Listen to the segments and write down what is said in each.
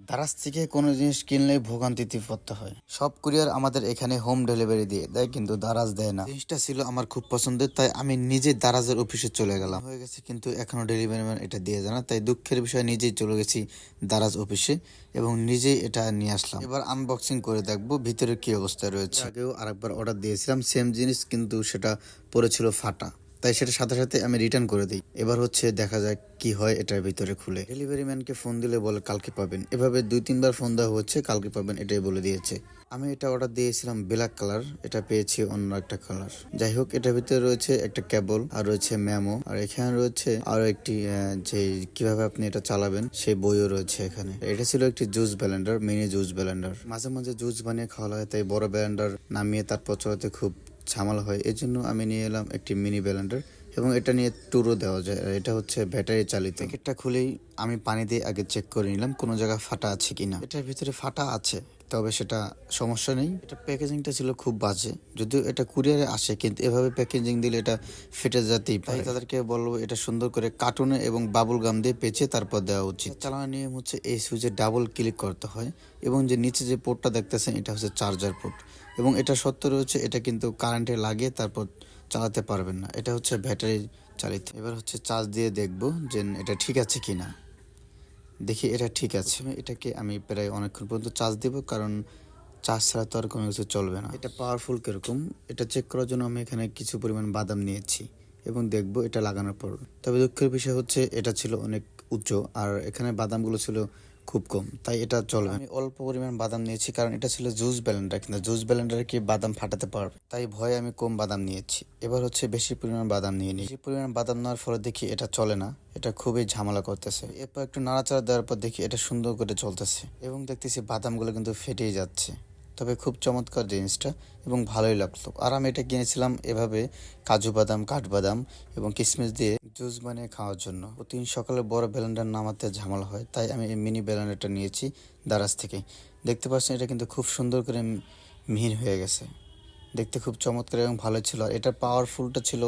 দারাজ থেকে কোনো জিনিস কিনলে ভোগান্তিতে পড়তে হয়। সব কুরিয়ার আমাদের এখানে হোম ডেলিভারি দিয়ে দেয়, কিন্তু দারাজ দেয় না। জিনিসটা ছিল আমার খুব পছন্দের, তাই আমি নিজে দারাজের অফিসে চলে গেলাম। হয়ে গেছে কিন্তু এখনো ডেলিভারি ম্যান এটা দিয়ে যায় না, তাই দুঃখের বিষয় নিজেই চলে গেছি দারাজ অফিসে এবং নিজেই এটা নিয়ে আসলাম। এবার আনবক্সিং করে দেখবো ভিতরে কি অবস্থায় রয়েছে। আগেও আরেকবার অর্ডার দিয়েছিলাম সেম জিনিস, কিন্তু সেটা পড়েছিল ফাটা, তাই সেটা সাথে সাথে আমি রিটার্ন করে দিই। এবার হচ্ছে দেখা যাক কি হয় এটার ভিতরে খুলে। ডেলিভারি ম্যানকে ফোন দিলে বলে কালকে পাবেন, এভাবে 2-3 বার ফোন দেওয়া হচ্ছে, কালকে পাবেন এটাই বলে দিয়েছে। আমি এটা অর্ডার দিয়েছিলাম ব্ল্যাক কালার, এটা পেয়েছি অন্য একটা কালার। যাই হোক, এটার ভিতরে রয়েছে একটা কেবল, আর রয়েছে মেমো, আর এখানে রয়েছে আরো একটি যে কিভাবে আপনি এটা চালাবেন সেই বইও রয়েছে এখানে। এটা ছিল একটি juice Blender, mini juice Blender. মাঝে মাঝে জুস বানিয়ে খাওয়া হয়, তাই বড় ব্লেন্ডার নামিয়ে তারপর চলাতে খুব ঝামেলা হয়, এই জন্য আমি নিয়ে এলাম একটি মিনি ব্লেন্ডার এবং এটা নিয়ে ট্যুরও দেওয়া যায়। আর এটা হচ্ছে ব্যাটারি চালিত। প্যাকেটটা খুলেই আমি পানি দিয়ে আগে চেক করে নিলাম কোনো জায়গায় ফাটা আছে কিনা। এটার ভিতরে ফাটা আছে, তবে সেটা সমস্যা নেই। এটা প্যাকেজিংটা ছিল খুব বাজে, যদিও এটা কুরিয়ারে আসে, কিন্তু এভাবে প্যাকেজিং দিলে এটা ফেটে যেতেই পারে। তাদেরকে বলবো এটা সুন্দর করে কার্টুনে এবং বাবুল গাম দিয়ে পেঁচে তারপর দেওয়া উচিত। চালানোর নিয়ম হচ্ছে এই সুইচে ডাবল ক্লিক করতে হয় এবং যে নিচে যে পোর্টটা দেখতেছেন এটা হচ্ছে চার্জার পোর্ট, এবং এটা সত্য রয়েছে এটা কিন্তু কারেন্টে লাগিয়ে তারপর চালাতে পারবেন না, এটা হচ্ছে ব্যাটারি চালিত। এবার হচ্ছে চার্জ দিয়ে দেখবো যে এটা ঠিক আছে কিনা। দেখি এটা ঠিক আছে, এটাকে আমি প্রায় অনেকক্ষণ পর্যন্ত চার্জ দেবো, কারণ চার্জ ছাড়া তো আর কোনো কিছু চলবে না। এটা পাওয়ারফুল কিরকম এটা চেক করার জন্য আমি এখানে কিছু পরিমাণ বাদাম নিয়েছি এবং দেখবো এটা লাগানোর পর। তবে দুঃখের বিষয় হচ্ছে এটা ছিল অনেক উচ্চ, আর এখানে বাদামগুলো ছিল খুব কম, তাই এটা চলবে। আমি অল্প পরিমাণ বাদাম নিয়েছি, কারণ এটা ছিল জুস ব্লেন্ডার, কিন্তু জুস ব্লেন্ডারে কি বাদাম ফাটাতে পারবে, তাই ভয়ে আমি কম বাদাম নিয়েছি। এবার হচ্ছে বেশি পরিমাণ বাদাম নিয়ে নিই। বেশি পরিমাণ বাদাম নেওয়ার ফলে দেখি এটা চলে না, এটা খুবই ঝামেলা করতেছে। এরপর একটু নাড়াচাড়া দেওয়ার পর দেখি এটা সুন্দর করে চলতেছে এবং দেখতেছি বাদামগুলো কিন্তু ফেটেই যাচ্ছে। তবে খুব চমৎকার জিনিসটা এবং ভালোই লাগলো। আর আমি এটা কিনেছিলাম এভাবে কাজু বাদাম, কাঠবাদাম এবং কিশমিশ দিয়ে জুস বানিয়ে খাওয়ার জন্য। প্রতিদিন সকালে বড় ব্লেন্ডার নামাতে ঝামেলা হয়, তাই আমি এই মিনি ব্লেন্ডারটা নিয়েছি দারাজ থেকে। দেখতে পাচ্ছেন এটা কিন্তু খুব সুন্দর করে মিহিন হয়ে গেছে, দেখতে খুব চমৎকার এবং ভালো ছিল। আর এটার পাওয়ারফুলটা ছিল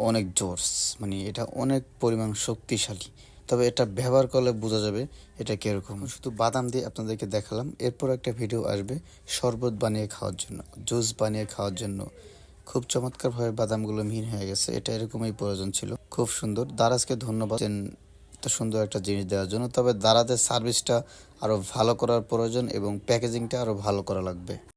অনেক জোরস, মানে এটা অনেক পরিমাণ শক্তিশালী। তবে এটা ব্যবহার করলে বোঝা যাবে এটা কিরকম। শুধু বাদাম দিয়ে আপনাদেরকে দেখালাম, এরপর একটা ভিডিও আসবে শরবত বানিয়ে খাওয়ার জন্য, জুস বানিয়ে খাওয়ার জন্য। খুব চমৎকারভাবে বাদামগুলো মিহিন হয়ে গেছে, এটা এরকমই প্রয়োজন ছিল। খুব সুন্দর, দারাজকে ধন্যবাদ এত সুন্দর একটা জিনিস দেওয়ার জন্য। তবে দারাজের সার্ভিসটা আরও ভালো করার প্রয়োজন এবং প্যাকেজিংটা আরও ভালো করা লাগবে।